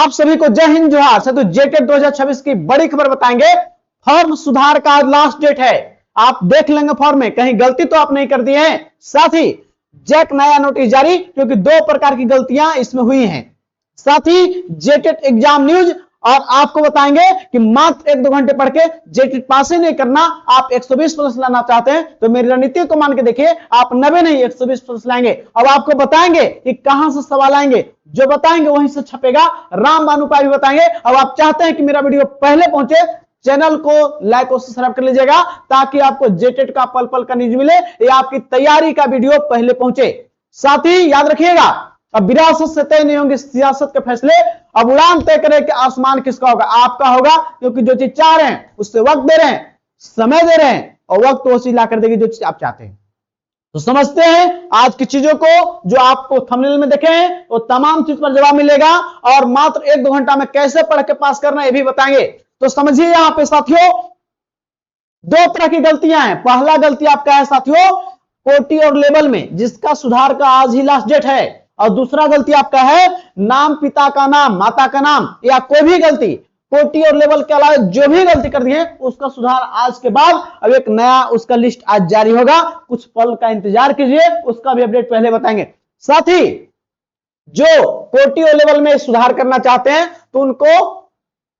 आप सभी को जय हिंद जोहार। से तो जेटेट 2026 की बड़ी खबर बताएंगे। फॉर्म सुधार का लास्ट डेट है, आप देख लेंगे फॉर्म में कहीं गलती तो आप नहीं कर दिए हैं। साथ ही जैक नया नोटिस जारी, क्योंकि 2 प्रकार की गलतियां इसमें हुई हैं। साथ ही जेटेट एग्जाम न्यूज, और आपको बताएंगे कि मात्र 1-2 घंटे पढ़ के जेटेट पास ही नहीं करना, आप 120 प्लस लाना चाहते हैं तो मेरी रणनीति को मान के देखिए, आप 90 नहीं 120 प्लस लाएंगे। अब आपको बताएंगे कि कहां से सवाल आएंगे, जो बताएंगे वहीं से छपेगा। रामबाण उपाय भी बताएंगे। अब आप चाहते हैं कि मेरा वीडियो पहले पहुंचे, चैनल को लाइक और सब्सक्राइब कर लीजिएगा, ताकि आपको जेटेट का पल पल का न्यूज मिले या आपकी तैयारी का वीडियो पहले पहुंचे। साथ ही याद रखिएगा, अब विरासत से तय नहीं होंगे सियासत के फैसले, अब उड़ान तय करें कि आसमान किसका होगा, आपका होगा। क्योंकि जो चीज चाह रहे हैं उससे वक्त दे रहे हैं, समय दे रहे हैं, और वक्त वो चीज ला कर देगी जो चीज आप चाहते हैं। तो समझते हैं आज की चीजों को, जो आपको थंबनेल में देखे हैं वो तमाम चीज पर जवाब मिलेगा, और मात्र 1-2 घंटा में कैसे पढ़ के पास करना ये भी बताएंगे। तो समझिए यहां पे साथियों, 2 तरह की गलतियां हैं। पहला गलती आपका है साथियों कोटि और लेवल में, जिसका सुधार का आज ही लास्ट डेट है। और दूसरा गलती आपका है नाम, पिता का नाम, माता का नाम, या कोई भी गलती कोटि और लेवल के अलावा जो भी गलती कर दी है उसका सुधार आज के बाद। अब एक नया उसका लिस्ट आज जारी होगा, कुछ पल का इंतजार कीजिए, उसका भी अपडेट पहले बताएंगे। साथ ही जो कोटि और लेवल में सुधार करना चाहते हैं तो उनको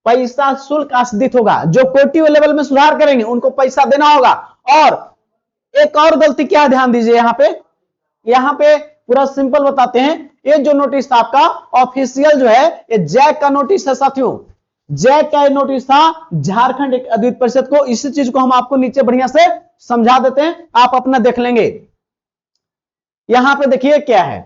पैसा शुल्क आस्दित होगा। जो कोटि और लेवल में सुधार करेंगे उनको पैसा देना होगा। और एक और गलती क्या है, ध्यान दीजिए यहां पे पूरा सिंपल बताते हैं। ये जो नोटिस था आपका ऑफिशियल जो है, ये जैक का नोटिस है साथियों। जैक का नोटिस था झारखंड अद्वित परिषद को। इसी चीज को हम आपको नीचे बढ़िया से समझा देते हैं, आप अपना देख लेंगे। यहां पे देखिए क्या है,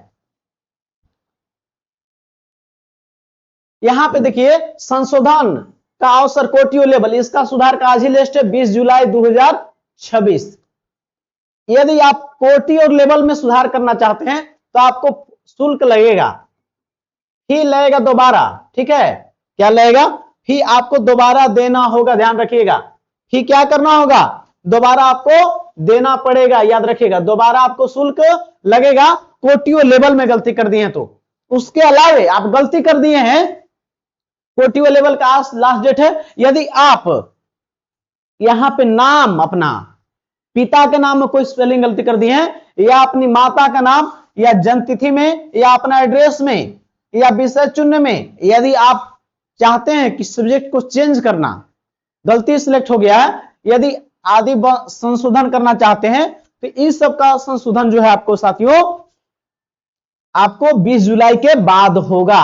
यहां पे देखिए संशोधन का अवसर कोटि और लेवल, इसका सुधार का आज ही लिस्ट है 20 जुलाई 2026। यदि आप कोटि और लेवल में सुधार करना चाहते हैं तो आपको शुल्क लगेगा, फी लगेगा दोबारा। ठीक है, क्या लगेगा? फी आपको दोबारा देना होगा, ध्यान रखिएगा। फी क्या करना होगा? दोबारा आपको देना पड़ेगा, याद रखिएगा, दोबारा आपको शुल्क लगेगा कोटि और लेवल में गलती कर दिए तो। उसके अलावे आप गलती कर दिए हैं, कोटि और लेवल का लास्ट डेट है। यदि आप यहां पे नाम, अपना पिता के नाम में कोई स्पेलिंग गलती कर दी है, या अपनी माता का नाम, या जन्मतिथि में, या अपना एड्रेस में, या विषय चुनने में, यदि आप चाहते हैं कि सब्जेक्ट को चेंज करना, गलती सिलेक्ट हो गया है, यदि आदि संशोधन करना चाहते हैं तो इस सब का संशोधन जो है आपको साथियों, आपको 20 जुलाई के बाद होगा।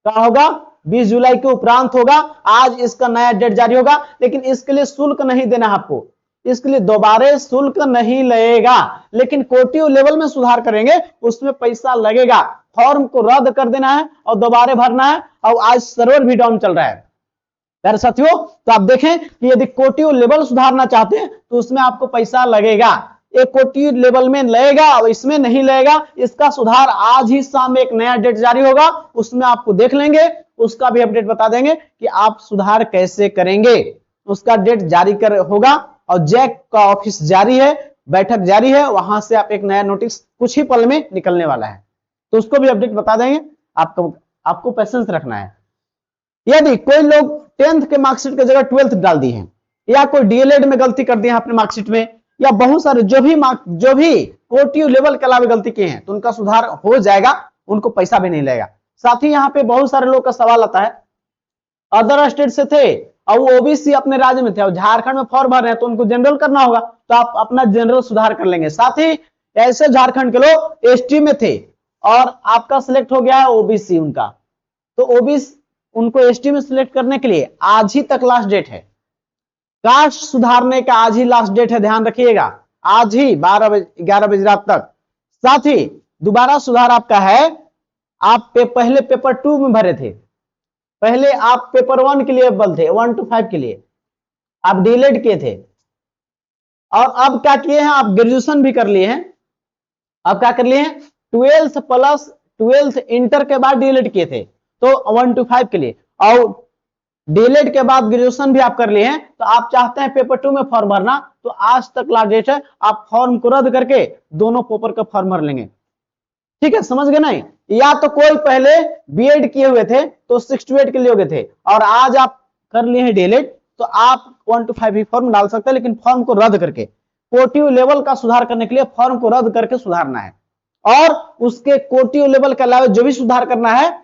क्या होगा? 20 जुलाई के उपरांत होगा। आज इसका नया डेट जारी होगा, लेकिन इसके लिए शुल्क नहीं देना है आपको, इसके लिए दोबारा शुल्क नहीं लगेगा। लेकिन कोटि और लेवल में सुधार करेंगे उसमें पैसा लगेगा। फॉर्म को रद्द कर देना है और दोबारा भरना है। और आज सर्वर भी डाउन चल रहा है प्यारे साथियों। तो आप देखें कि यदि कोटि और लेवल सुधारना चाहते हैं तो उसमें आपको पैसा लगेगा। एक कोटि लेवल में लगेगा और इसमें नहीं लगेगा। इसका सुधार आज ही शाम में एक नया डेट जारी होगा, उसमें आपको देख लेंगे, उसका भी अपडेट बता देंगे कि आप सुधार कैसे करेंगे। उसका डेट जारी कर होगा, और जैक का ऑफिस जारी है, बैठक जारी है, वहां से आप एक नया नोटिस कुछ ही पल में निकलने वाला है, तो उसको भी अपडेट बता देंगे। आपको पेशेंस रखना है। यदि कोई लोग 10th के मार्कशीट की जगह 12th डाल दी है, या कोई डीएलएड में गलती कर दी है अपने मार्कशीट में, या बहुत सारे जो भी कोटि लेवल के अलावा गलती किए हैं, तो उनका सुधार हो जाएगा, उनको पैसा भी नहीं लगेगा। साथ ही यहाँ पे बहुत सारे लोग का सवाल आता है, अदर स्टेट से थे और वो ओबीसी अपने राज्य में थे और झारखंड में फॉर्म भर रहे हैं, तो उनको जनरल करना होगा, तो आप अपना जनरल सुधार कर लेंगे। साथ ही ऐसे झारखंड के लोग एसटी में थे और आपका सिलेक्ट हो गया है ओबीसी उनका, तो ओबीसी उनको एसटी में सिलेक्ट करने के लिए आज ही तक लास्ट डेट है। कास्ट सुधारने का आज ही लास्ट डेट है, ध्यान रखिएगा, आज ही 11 बजे रात तक। साथ ही दोबारा सुधार आपका है, आप पहले पेपर 2 में भरे थे, पहले आप पेपर 1 के लिए एबल थे, 1 to 5 के लिए आप डीलेट किए थे, और अब क्या किए हैं, आप ग्रेजुएशन भी कर लिए हैं। अब क्या कर लिए हैं, 12th प्लस 12th इंटर के बाद डीलेट किए थे, तो 1 to 5 के लिए, और डीलेट के बाद ग्रेजुएशन भी आप कर लिए हैं। तो आप चाहते हैं पेपर 2 में फॉर्म भरना, तो आज तक लास्ट डेट है, आप फॉर्म को रद्द करके दोनों पेपर का फॉर्म भर लेंगे। ठीक है, समझ गए नहीं? या तो कोई पहले बीएड किए हुए थे तो 6 to 8 के लिए हो गए थे और आज आप कर लिए हैं डीएलएड, तो आप 1 to 5 ही फॉर्म डाल सकते हैं, लेकिन फॉर्म को रद्द करके कोटियो लेवल का सुधार करने के लिए फॉर्म को रद्द करके सुधारना है। और उसके कोटियो लेवल के अलावा जो भी सुधार करना है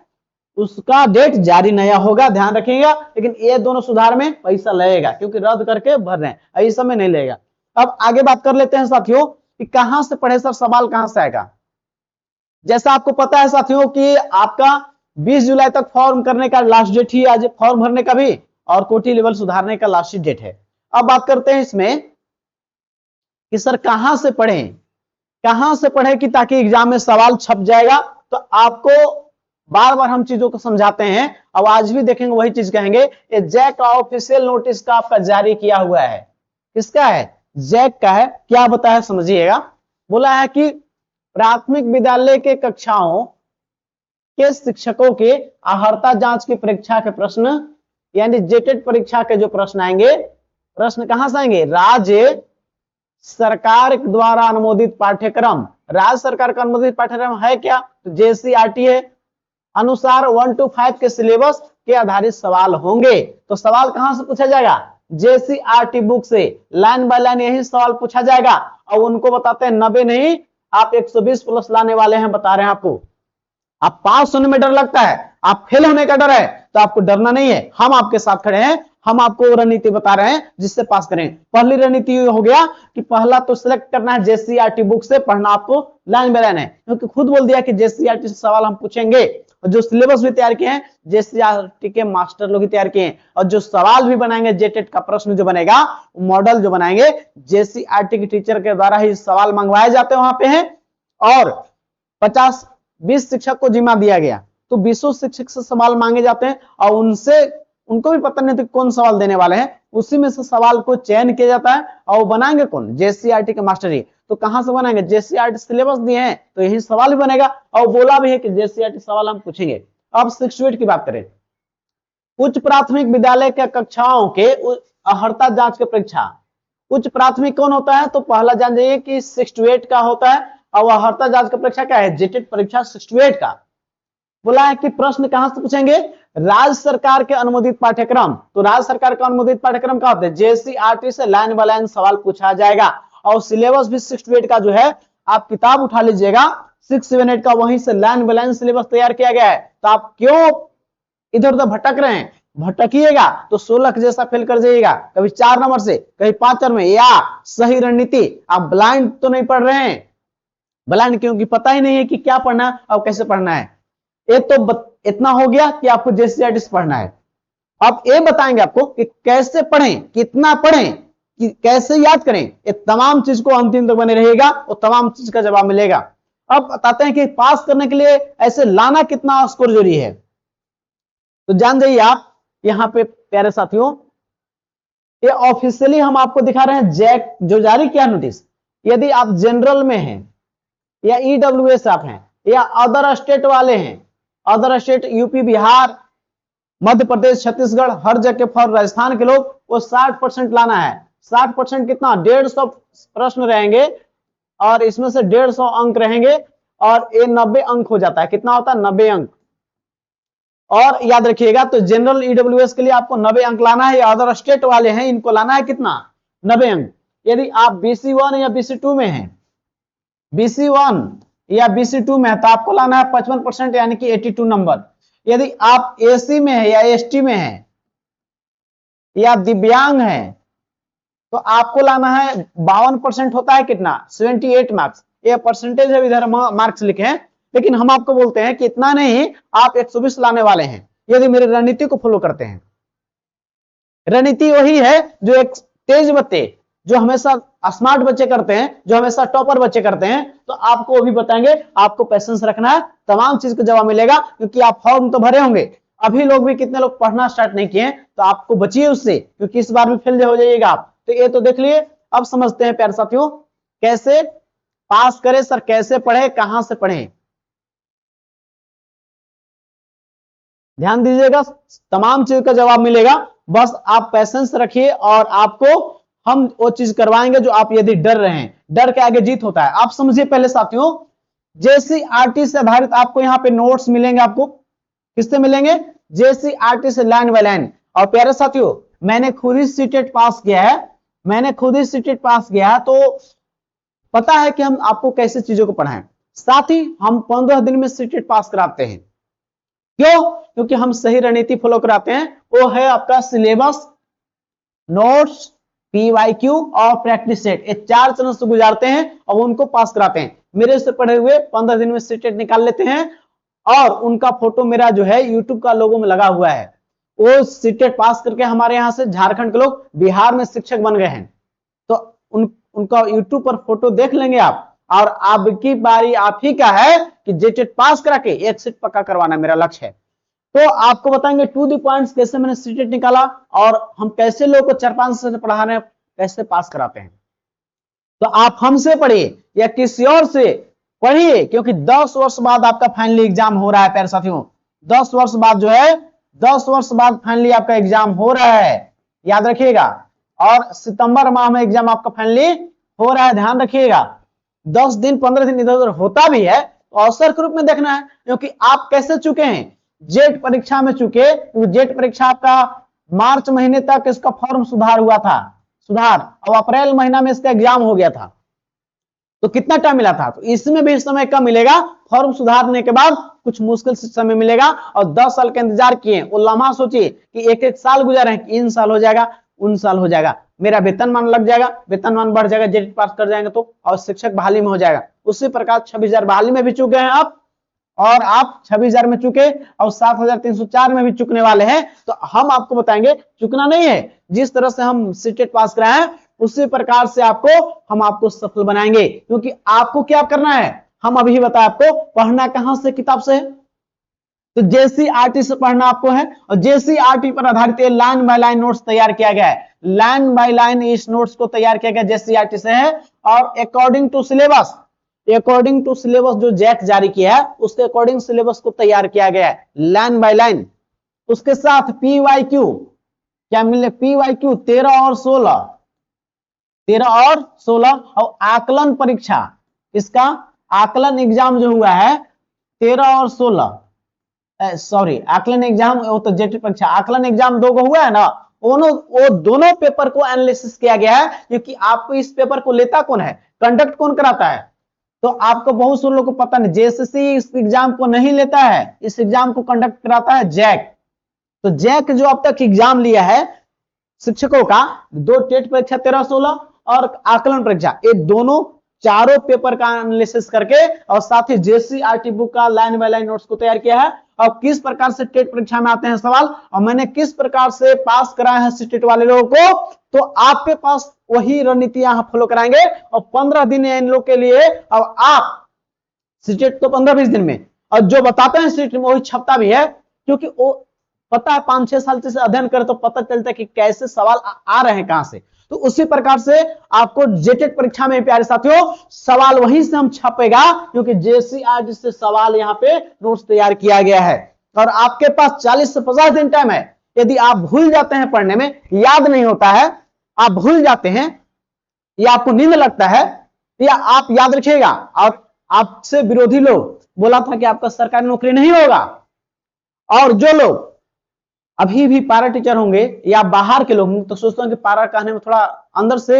उसका डेट जारी नया होगा, ध्यान रखिएगा। लेकिन ये दोनों सुधार में पैसा लगेगा क्योंकि रद्द करके भर रहे हैं, इस समय नहीं लगेगा। अब आगे बात कर लेते हैं साथियों कि कहां से पढ़े सर, सवाल कहां से आएगा। जैसा आपको पता है साथियों कि आपका 20 जुलाई तक फॉर्म करने का लास्ट डेट ही आज, फॉर्म भरने का भी और कोटी लेवल सुधारने का लास्ट डेट है। अब बात करते हैं इसमें कि सर कहां से पढ़ें, कहां से पढ़ें कि ताकि एग्जाम में सवाल छप जाएगा। तो आपको बार बार हम चीजों को समझाते हैं, अब आज भी देखेंगे वही चीज कहेंगे। ये जैक का ऑफिशियल नोटिस का आपका जारी किया हुआ है, किसका है, जैक का है। क्या बताया समझिएगा, बोला है कि प्राथमिक विद्यालय के कक्षाओं के शिक्षकों के अर्हता जांच की परीक्षा के प्रश्न यानी जेटेड परीक्षा के जो प्रश्न आएंगे, प्रश्न कहां से आएंगे, राज्य सरकार द्वारा अनुमोदित पाठ्यक्रम, राज्य सरकार का अनुमोदित पाठ्यक्रम है क्या, तो जेसीईआरटी है, अनुसार 1 to 5 के सिलेबस के आधारित सवाल होंगे। तो सवाल कहां से पूछा जाएगा, जेसीईआरटी बुक से लाइन बाय लाइन यही सवाल पूछा जाएगा। और उनको बताते हैं 90 नहीं, आप 120 प्लस लाने वाले हैं, बता रहे हैं आपको। आप पास होने में डर लगता है, आप फेल होने का डर है, तो आपको डरना नहीं है, हम आपके साथ खड़े हैं। हम आपको रणनीति बता रहे हैं जिससे पास करें। पहली रणनीति हो गया कि पहला तो सिलेक्ट करना है जेसीईआरटी बुक से, पढ़ना आपको लाइन बाय लाइन है, क्योंकि खुद बोल दिया कि जेसीईआरटी से सवाल हम पूछेंगे। और जो सिलेबस भी तैयार किए हैं जेसीईआरटी के मास्टर लोग ही तैयार किए हैं, और जो सवाल भी बनाएंगे जेटेट का प्रश्न जो बनेगा, मॉडल जो बनाएंगे जेसीईआरटी के टीचर के द्वारा ही सवाल मंगवाए जाते हैं वहां पे हैं। और 20 शिक्षक को जिम्मा दिया गया, तो 20 शिक्षक से सवाल मांगे जाते हैं और उनसे उनको भी पता नहीं था कौन सवाल देने वाले हैं, उसी में से सवाल को चयन किया जाता है। और वो बनाएंगे कौन, जेसीईआरटी के मास्टर ही। तो कहां से बनाएंगे, जेसीईआरटी सिलेबस दिए हैं तो यही सवाल भी बनेगा, और बोला भी है कि जेसीईआरटी सवाल हम पूछेंगे। अब 6 to 8 की बात करें, उच्च प्राथमिक विद्यालय के कक्षाओं के अर्हता जांच की परीक्षा। उच्च प्राथमिक कौन होता है, तो पहला जान जाइए कि 6 to 8 का होता है, और अर्हता जांच की परीक्षा क्या है, जेटेट परीक्षा 6 to 8 का। बोला है कि प्रश्न कहां से पूछेंगे, राज्य सरकार के अनुमोदित पाठ्यक्रम। तो राज्य सरकार का अनुमोदित पाठ्यक्रम क्या होता है, जेसीईआरटी से लाइन बाय लाइन सवाल पूछा जाएगा। और सिलेबस भी 6 to 8 का जो है, आप किताब उठा लीजिएगा 6, 7, 8 का, वहीं से लाइन बाय लाइन सिलेबस तैयार किया गया है। तो आप क्यों इधर उधर भटक रहे हैं, भटकिएगा तो 16 के जैसा फेल कर जाइएगा, कभी 4 नंबर से कभी 5 नंबर में। या सही रणनीति, आप ब्लाइंड तो नहीं पढ़ रहे हैं, ब्लाइंड क्योंकि पता ही नहीं है कि क्या पढ़ना है और कैसे पढ़ना है। ये तो इतना हो गया कि आपको जेसीईआरटी से पढ़ना है। अब ये बताएंगे आपको कि कैसे पढ़ें, कितना पढ़ें, कि कैसे याद करें, ये तमाम चीज को अंतिम तक बने रहेगा और तमाम चीज का जवाब मिलेगा। अब बताते हैं कि पास करने के लिए ऐसे लाना कितना स्कोर जरूरी है। तो जान जाइए आप यहां पे प्यारे साथियों, ये ऑफिशियली हम आपको दिखा रहे हैं जैक जो जारी किया नोटिस। यदि आप जनरल में हैं या ईडब्ल्यूएस आप हैं या अदर स्टेट वाले हैं, other state UP, Bihar, Madhya Pradesh, Chhattisgarh, हर जगह फॉर राजस्थान के लोग, वो 60% लाना है। 60% कितना, 150 प्रश्न रहेंगे और इसमें से 150 अंक रहेंगे, और ये 90 अंक हो जाता है। कितना होता है, 90 अंक। और याद रखिएगा, तो जनरल ईडब्ल्यूएस के लिए आपको 90 अंक लाना है, या अदर स्टेट वाले हैं इनको लाना है कितना, 90 अंक। यदि आप BC1 या BC2 में हैं, BC1 या BC2 में है, तो आपको लाना है 55% यानी कि 82 नंबर। यदि आप AC में है या ST में है या दिव्यांग है, तो आपको लाना है 52% होता है कितना, 78 मार्क्स। ये परसेंटेज है, इधर मार्क्स लिखे हैं, लेकिन हम आपको बोलते हैं कि इतना नहीं, आप 120 लाने वाले हैं यदि मेरी रणनीति को फॉलो करते हैं। रणनीति वही है जो एक तेज बच्चे, जो हमेशा स्मार्ट बच्चे करते हैं, जो हमेशा टॉपर बच्चे करते हैं, तो आपको वो भी बताएंगे। आपको पैसेंस रखना है, तमाम चीज का जवाब मिलेगा, क्योंकि आप फॉर्म तो भरे होंगे। अभी लोग भी कितने लोग पढ़ना स्टार्ट नहीं किए, तो आपको बचिए उससे, क्योंकि इस बार भी फेल हो जाइएगा आप। तो ये तो देख लिए। अब समझते हैं प्यारे साथियों, कैसे पास करें सर, कैसे पढ़े, कहां से पढ़ें। ध्यान दीजिएगा, तमाम चीज का जवाब मिलेगा, बस आप पैसेंस रखिए और आपको हम वो चीज करवाएंगे जो आप यदि डर रहे हैं। डर के आगे जीत होता है। आप समझिए पहले साथियों, JCRT से आधारित आपको यहाँ पे नोट्स मिलेंगे। आपको किससे मिलेंगे? JCRT से लाइन बाय लाइन। और प्यारे साथियों, मैंने खुद ही सीटेट पास किया है, तो पता है कि हम आपको कैसे चीजों को पढ़ाएं। साथ ही हम 15 दिन में सीटेट पास कराते हैं। क्यों? क्योंकि हम सही रणनीति फॉलो कराते हैं। वो है आपका सिलेबस, नोट्स, PYQ और प्रैक्टिस सेट। ये 4 चरणों से गुजारते हैं और उनको पास कराते हैं। मेरे से पढ़े हुए 15 दिन में सीटेट निकाल लेते हैं और उनका फोटो मेरा जो है यूट्यूब का लोगो में लगा हुआ है। वो सीटेट पास करके हमारे यहाँ से झारखंड के लोग बिहार में शिक्षक बन गए हैं। तो उनका यूट्यूब पर फोटो देख लेंगे आप। और आपकी बारी आप ही का है कि जेटेट पास करा के एक सीट पक्का करवाना मेरा लक्ष्य है। तो आपको बताएंगे टू द पॉइंट्स कैसे मैंने सीटेट निकाला और हम कैसे लोगों को 4-5 से पढ़ा रहे हैं, कैसे पास कराते हैं। तो आप हमसे पढ़िए या किसी और से पढ़िए, क्योंकि 10 वर्ष बाद आपका फाइनली एग्जाम हो रहा है। प्यारे साथियों, 10 वर्ष बाद जो है, 10 वर्ष बाद फाइनली आपका एग्जाम हो रहा है, याद रखिएगा। और सितंबर माह में एग्जाम आपका फाइनली हो रहा है, ध्यान रखिएगा। 10 दिन 15 दिन इधर उधर होता भी है तो अवसर के रूप में देखना है। क्योंकि आप कैसे चुके हैं, जेट परीक्षा में चुके, जेट परीक्षा आपका मार्च महीने तक इसका फॉर्म सुधार हुआ था, और अप्रैल महीना में इसका एग्जाम हो गया था। तो कितना टाइम मिला था? तो इसमें भी समय कम मिलेगा। फॉर्म सुधारने के बाद कुछ मुश्किल से समय मिलेगा और 10 साल का इंतजार किए, वो लम्हा सोचिए कि एक साल गुजारे हैं, इन साल हो जाएगा, उन साल हो जाएगा, मेरा वेतनमान लग जाएगा, वेतनमान बढ़ जाएगा, जेट पास कर जाएंगे तो, और शिक्षक बहाली में हो जाएगा। उसी प्रकार 26,000 बहाली में भी चुके हैं आप, और आप 26,000 में चुके और 7,304 में भी चुकने वाले हैं। तो हम आपको बताएंगे चुकना नहीं है। जिस तरह से हम सीटेट पास कराए हैं उसी प्रकार से हम आपको सफल बनाएंगे। क्योंकि आपको क्या करना है, हम अभी बताए आपको, पढ़ना कहां से? किताब से है। तो JCRT से पढ़ना आपको है और JCRT पर आधारित लाइन बाय लाइन नोट्स तैयार किया गया है। लाइन बाय लाइन इस नोट्स को तैयार किया गया JCRT से है और अकॉर्डिंग टू सिलेबस, जो जैक जारी किया है उसके अकॉर्डिंग सिलेबस को तैयार किया गया है, लाइन बाय लाइन। उसके साथ PYQ क्या मिले? PYQ 13 और 16 और आकलन परीक्षा, इसका आकलन एग्जाम जो हुआ है 13 और 16, सॉरी आकलन एग्जाम, वो तो जेट परीक्षा, आकलन एग्जाम 2 को हुआ है ना, वो दोनों पेपर को एनालिसिस किया गया है। क्योंकि आपको इस पेपर को लेता कौन है, कंडक्ट कौन कराता है? तो आपको बहुत से लोगों को पता नहीं, JSSC इस एग्जाम को नहीं लेता है, इस एग्जाम को कंडक्ट कराता है जैक। तो जैक जो अब तक एग्जाम लिया है शिक्षकों का, 2 टेट परीक्षा 13-16 और आकलन परीक्षा, ये दोनों चारों पेपर का एनालिसिस करके और साथ ही JCRT बुक का लाइन बाय लाइन नोट्स को तैयार किया है। और किस प्रकार से टेट परीक्षा में आते हैं सवाल, और मैंने किस प्रकार से पास कराया है सीटेट वाले लोगों को, तो आपके पास वही रणनीति यहां फॉलो कराएंगे। और 15 दिन है इन लोग के लिए। अब आप सीटेट तो 15-20 दिन में, और जो बताते हैं सीटेट में वही छपता भी है। क्योंकि वो पता है 5-6 साल से अध्ययन करें तो पता चलता है कि कैसे सवाल आ रहे हैं कहां से। तो उसी प्रकार से आपको जेटेट परीक्षा में प्यारे साथियों सवाल वहीं से हम छपेगा, क्योंकि JCRT से सवाल यहाँ पे नोट्स तैयार किया गया है। और आपके पास 40 से 50 दिन टाइम है। यदि आप भूल जाते हैं पढ़ने में, याद नहीं होता है, आप भूल जाते हैं या आपको नींद लगता है, या आप याद रखिएगा, और आपसे विरोधी लोग बोला था कि आपका सरकारी नौकरी नहीं होगा, और जो लोग अभी भी पारा टीचर होंगे या बाहर के लोग होंगे तो सोचते हैं कि पारा कहने में थोड़ा अंदर से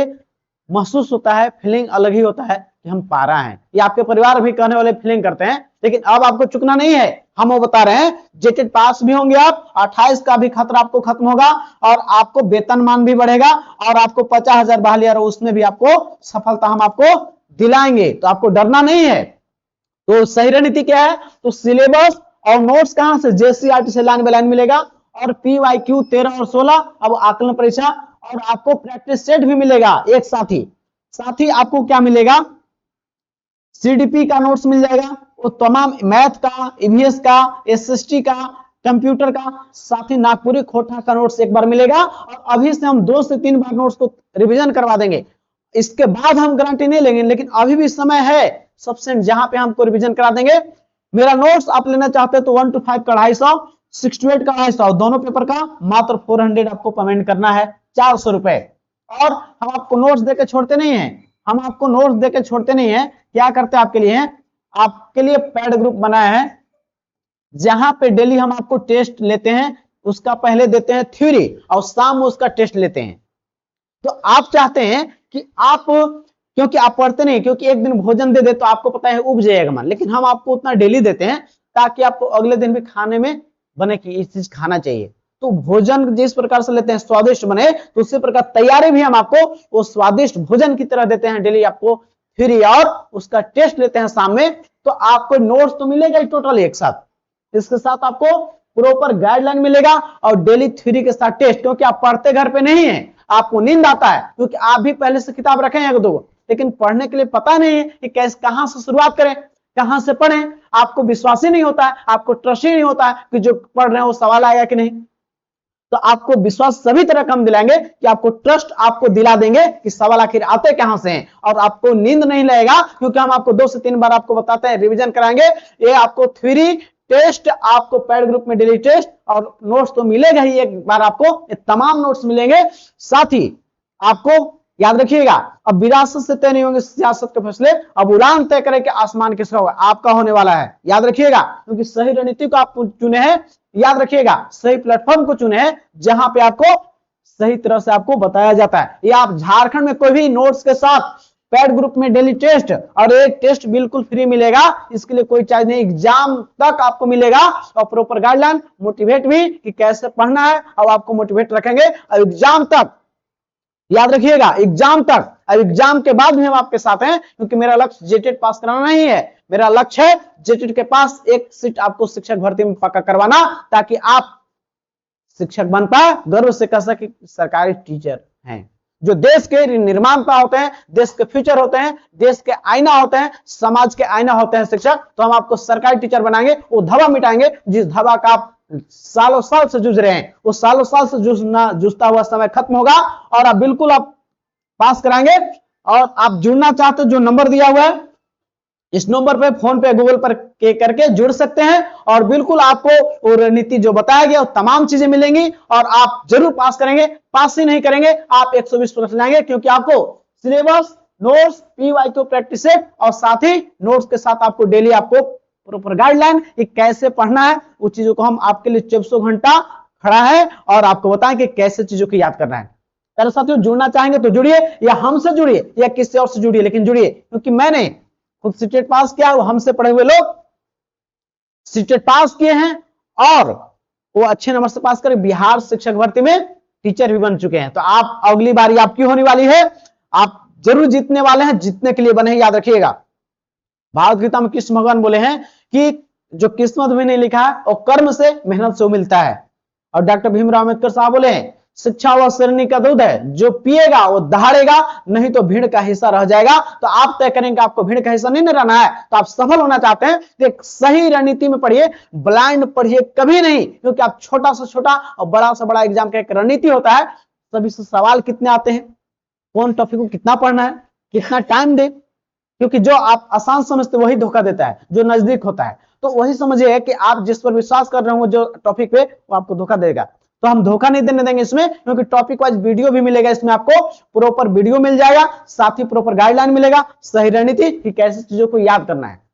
महसूस होता है, फीलिंग अलग ही होता है कि हम पारा हैं, या आपके परिवार भी कहने वाले फीलिंग करते हैं। लेकिन अब आपको चुकना नहीं है, हम वो बता रहे हैं, जेटेट पास भी होंगे आप, 28 का भी खतरा आपको खत्म होगा और आपको वेतनमान भी बढ़ेगा और आपको 50,000 बहाली उसमें भी आपको सफलता हम आपको दिलाएंगे। तो आपको डरना नहीं है। तो सही रणनीति क्या है? तो सिलेबस और नोट्स कहां से? JCRT से लाइन बाय लाइन मिलेगा, और PYQ 13 और 16, अब आकलन परीक्षा, और आपको प्रैक्टिस सेट भी मिलेगा एक साथ ही आपको क्या मिलेगा? CDP का नोट्स मिल जाएगा, वो तमाम मैथ का, EVS का, SST का, कंप्यूटर का, साथ ही नागपुरी खोटा का नोट्स एक बार मिलेगा। और अभी से हम 2 से 3 बार नोट्स को रिवीजन करवा देंगे। इसके बाद हम गारंटी नहीं लेंगे, लेकिन अभी भी समय है सफिशिएंट जहां पे हमको रिवीजन करा देंगे। मेरा नोट्स आप लेना चाहते हैं तो 1 to 5 का 250, 6 to 8 का 250, दोनों पेपर का मात्र 400 आपको पेमेंट करना है, 400 रुपए। और हम आपको नोट्स देकर छोड़ते नहीं है, क्या करते हैं आपके लिए, आपके लिए पैड ग्रुप बनाया है, जहां पे डेली हम आपको टेस्ट लेते हैं, उसका पहले देते हैं थ्योरी और शाम में उसका टेस्ट लेते हैं। तो आप चाहते हैं कि आप, क्योंकि आप पढ़ते नहीं, क्योंकि एक दिन भोजन दे दे तो आपको पता है उब जाएगा मन, लेकिन हम आपको उतना डेली देते हैं ताकि आपको अगले दिन भी खाने में बने कि इस चीज खाना चाहिए। तो भोजन जिस प्रकार से लेते हैं स्वादिष्ट बने, तो उसी प्रकार तैयारी भी हम आपको वो स्वादिष्ट भोजन की तरह देते हैं। डेली आपको फ्री और उसका टेस्ट लेते हैं शाम में। तो आपको नोट्स तो मिलेगा ही टोटल एक साथ, इसके साथ आपको प्रॉपर गाइडलाइन मिलेगा और डेली थ्योरी के साथ टेस्ट। क्योंकि आप पढ़ते घर पे नहीं है, आपको नींद आता है, क्योंकि आप भी पहले से किताब रखे हैं एक दो, लेकिन पढ़ने के लिए पता नहीं है कि कैसे कहां से शुरुआत करें, कहां से पढ़ें। आपको विश्वास ही नहीं होता है, आपको ट्रस्ट ही नहीं होता है कि जो पढ़ रहे हैं वो सवाल आएगा कि नहीं। तो आपको विश्वास सभी तरह का हम दिलाएंगे कि आपको ट्रस्ट आपको दिला देंगे कि सवाल आखिर आते कहां से हैं, और आपको नींद नहीं लगेगा, क्योंकि हम आपको 2 से 3 बार आपको बताते हैं, रिवीजन कराएंगे। ये आपको थ्योरी टेस्ट, आपको पैड ग्रुप में डेली टेस्ट और नोट्स तो मिलेगा ही, एक बार आपको ये तमाम नोट्स मिलेंगे। साथ ही आपको याद रखिएगा, अब विरासत से तय नहीं होंगे सियासत के फैसले, अब उड़ान तय करें कि आसमान किसका होगा, आपका होने वाला है। याद रखिएगा, क्योंकि सही रणनीति को आप चुने हैं, याद रखिएगा सही प्लेटफॉर्म को चुने हैं, जहां पे आपको सही तरह से आपको बताया जाता है। ये आप झारखंड में कोई भी नोट्स के साथ पैड ग्रुप में डेली टेस्ट और एक टेस्ट बिल्कुल फ्री मिलेगा, इसके लिए कोई चार्ज नहीं, एग्जाम तक आपको मिलेगा और प्रॉपर गाइडलाइन, मोटिवेट भी कि कैसे पढ़ना है, और आपको मोटिवेट रखेंगे और एग्जाम तक। याद रखिएगा एग्जाम तक, अब एग्जाम के बाद भी हम आपके साथ हैं, क्योंकि मेरा लक्ष्य जेटेट पास कराना नहीं है, मेरा लक्ष्य है जेटेट के पास एक सीट आपको शिक्षक भर्ती में पक्का करवाना, ताकि आप शिक्षक बन पाए, गर्व से कह सके सरकारी टीचर हैं, जो देश के निर्माता होते हैं, देश के फ्यूचर होते हैं, देश के आईना होते हैं, समाज के आईना होते हैं शिक्षक। तो हम आपको सरकारी टीचर बनाएंगे, वो धब्बा मिटाएंगे जिस धब्बा का आप सालों साल से जूझ रहे हैं, वो सालों साल से जूझता हुआ समय खत्म होगा और आप बिल्कुल आप पास कराएंगे। और आप जुड़ना चाहते हो, जो नंबर दिया हुआ है इस नंबर पे फोन पे गूगल पर करके जुड़ सकते हैं, और बिल्कुल आपको वो रणनीति जो बताया गया वो तमाम चीजें मिलेंगी और आप जरूर पास करेंगे। पास ही नहीं करेंगे आप 120% लाएंगे, क्योंकि आपको syllabus, notes, PYQ practice set और साथ ही नोट्स के साथ आपको डेली आपको प्रॉपर गाइडलाइन कि कैसे पढ़ना है, उस चीजों को हम आपके लिए 24 घंटा खड़ा है और आपको बताएं कि कैसे चीजों को याद करना है। अगर साथियों जुड़ना चाहेंगे तो जुड़िए, या हमसे जुड़िए या किसी और से जुड़िए, लेकिन जुड़िए, क्योंकि मैंने खुद सीटेट पास किया, वो हमसे पढ़े हुए लोग सीटेट पास किए हैं और वो अच्छे नंबर से पास कर बिहार शिक्षक भर्ती में टीचर भी बन चुके हैं। तो आप अगली बारी आपकी होने वाली है, आप जरूर जीतने वाले हैं, जीतने के लिए बने हैं। याद रखिएगा, भागवत गीता में कृष्ण भगवान बोले हैं कि जो किस्मत में नहीं लिखा है और कर्म से, मेहनत से मिलता है। और डॉक्टर भीमराव अम्बेडकर साहब बोले हैं, शिक्षा वह शेरनी का दूध है, जो पिएगा वो दहाड़ेगा, नहीं तो भीड़ का हिस्सा रह जाएगा। तो आप तय करेंगे आपको भीड़ का हिस्सा नहीं रहना है, तो आप सफल होना चाहते हैं तो एक सही रणनीति में पढ़िए, ब्लाइंड पढ़िए कभी नहीं, क्योंकि आप छोटा से छोटा और बड़ा से बड़ा एग्जाम का एक रणनीति होता है। सभी से सवाल कितने आते हैं, कौन टॉपिक को कितना पढ़ना है, कितना टाइम दे, क्योंकि जो आप आसान समझते वही धोखा देता है, जो नजदीक होता है। तो वही समझिए कि आप जिस पर विश्वास कर रहे हो जो टॉपिक पे, वो आपको धोखा देगा। तो हम धोखा नहीं देने देंगे इसमें, क्योंकि टॉपिक वाइज वीडियो भी मिलेगा, इसमें आपको प्रॉपर वीडियो मिल जाएगा, साथ ही प्रॉपर गाइडलाइन मिलेगा, सही रणनीति कि कैसे चीजों को याद करना है।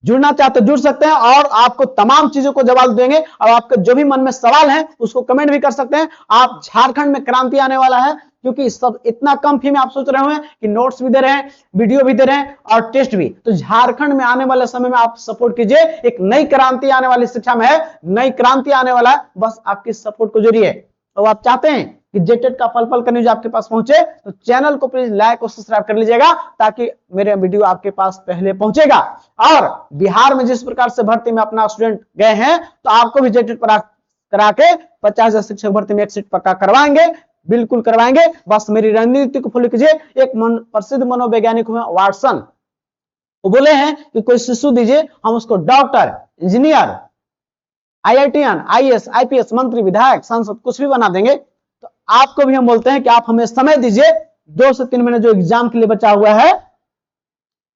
जुड़ना चाहते जुड़ सकते हैं और आपको तमाम चीजों को जवाब देंगे, और आपके जो भी मन में सवाल है उसको कमेंट भी कर सकते हैं। आप झारखंड में क्रांति आने वाला है, क्योंकि सब इतना कम फी में आप सोच रहे हैं कि नोट्स भी दे रहे हैं, वीडियो भी दे रहे हैं और टेस्ट भी। तो झारखंड में आने वाले समय में आप सपोर्ट कीजिए, एक नई क्रांति आने वाली शिक्षा में है, नई क्रांति आने वाला है, बस आपकी सपोर्ट को जरिए। तो आप चाहते हैं कि जेटेट का फल फल का न्यूज आपके पास पहुंचे, तो चैनल को प्लीज लाइक और सब्सक्राइब कर लीजिएगा, ताकि मेरे वीडियो आपके पास पहले पहुंचेगा। और बिहार में जिस प्रकार से भर्ती में अपना स्टूडेंट गए हैं, तो आपको भी जेटेट करा के 50,000 शिक्षक भर्ती में एक सीट पक्का करवाएंगे, बिल्कुल करवाएंगे। बस मेरी रणनीति को फॉलो कीजिए। एक प्रसिद्ध मनोवैज्ञानिक हुए वाटसन, वो बोले हैं कि कोई शिशु दीजिए, हम उसको doctor, engineer, IITian, IAS, IPS, मंत्री, विधायक, सांसद कुछ भी बना देंगे। तो आपको भी हम बोलते हैं कि आप हमें समय दीजिए, 2 से 3 महीने जो एग्जाम के लिए बचा हुआ है,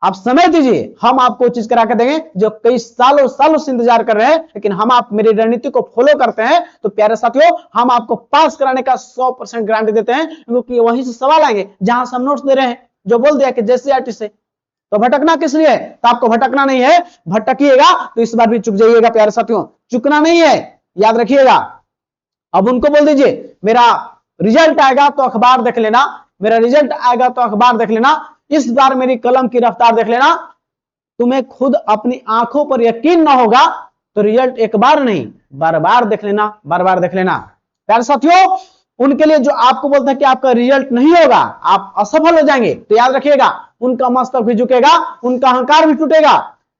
आप समय दीजिए, हम आपको चीज करा के देंगे जो कई सालों सालों से इंतजार कर रहे हैं। लेकिन हम आप मेरी रणनीति को फॉलो करते हैं, तो प्यारे साथियों हम आपको पास कराने का 100% गारंटी देते हैं, क्योंकि वहीं से सवाल आएंगे जहां से हम नोट्स दे रहे हैं। जो बोल दिया कि JCERT से तो भटकना किस लिए है? तो आपको भटकना नहीं है, भटकिएगा तो इस बार भी चुक जाइएगा प्यारे साथियों, चुकना नहीं है, याद रखिएगा। अब उनको बोल दीजिए मेरा रिजल्ट आएगा तो अखबार देख लेना, मेरा रिजल्ट आएगा तो अखबार देख लेना, इस बार मेरी कलम की रफ्तार देख लेना। तुम्हें खुद अपनी आंखों पर यकीन ना होगा तो रिजल्ट एक बार नहीं बार बार देख लेना, बार बार देख लेना। प्यारे साथियों, उनके लिए जो आपको बोलता है कि आपका रिजल्ट नहीं होगा, आप असफल हो जाएंगे, तो याद रखिएगा उनका मस्तक भी झुकेगा, उनका अहंकार भी टूटेगा।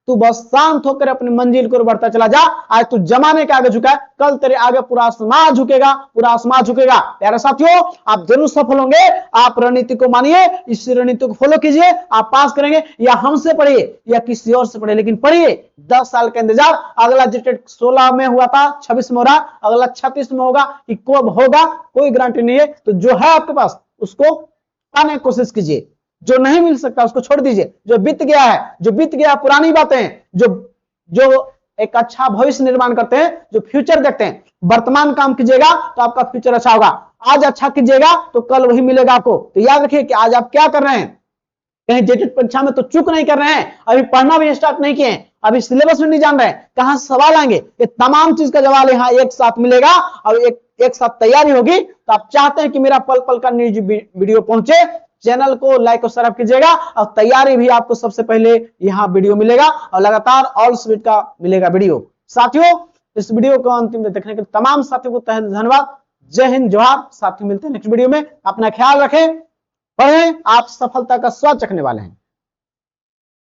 तू बस शांत होकर अपनी मंजिल को बढ़ता चला जा। आज तू जमाने के आगे झुका है, कल तेरे आगे पूरा आसमान झुकेगा, पूरा आसमान झुकेगा। प्यारे साथियों, आप जरूर सफल होंगे। आप रणनीति को मानिए, इस रणनीति को फॉलो कीजिए, आप पास करेंगे। या हमसे पढ़िए या किसी और से पढ़िए, लेकिन पढ़िए। 10 साल का इंतजार, अगला जेटेट 16 में हुआ था, 26 में हो रहा, अगला 36 में होगा, कि कब होगा कोई गारंटी नहीं है। तो जो है आपके पास उसको पाने की कोशिश कीजिए, जो नहीं मिल सकता उसको छोड़ दीजिए। जो बीत गया है, जो बीत गया पुरानी बातें हैं, जो एक अच्छा भविष्य निर्माण करते हैं, जो फ्यूचर देखते हैं। वर्तमान काम कीजिएगा तो आपका फ्यूचर अच्छा होगा। आज अच्छा कीजिएगा तो कल वही मिलेगा आपको। तो याद रखिए कि आज आप क्या कर रहे हैं, कहीं जेटेट परीक्षा में तो चूक नहीं कर रहे हैं, अभी पढ़ना भी स्टार्ट नहीं किए हैं, अभी सिलेबस भी नहीं जान रहे हैं, कहां से सवाल आएंगे, ये तमाम चीज का जवाब यहाँ एक साथ मिलेगा और एक साथ तैयारी होगी। तो आप चाहते हैं कि मेरा पल पल का न्यूज वीडियो पहुंचे, चैनल को लाइक और सब्सक्राइब कीजिएगा, और तैयारी भी आपको सबसे पहले यहाँ वीडियो मिलेगा, और लगातार ऑल स्पीड का मिलेगा वीडियो। साथियों, इस वीडियो को अंतिम तक देखने के लिए तमाम साथियों को तहे दिल से धन्यवाद। जय हिंद, जोहार। साथियों, मिलते हैं नेक्स्ट वीडियो में। अपना ख्याल रखें, पढ़ें, आप सफलता का स्वाद चखने वाले हैं।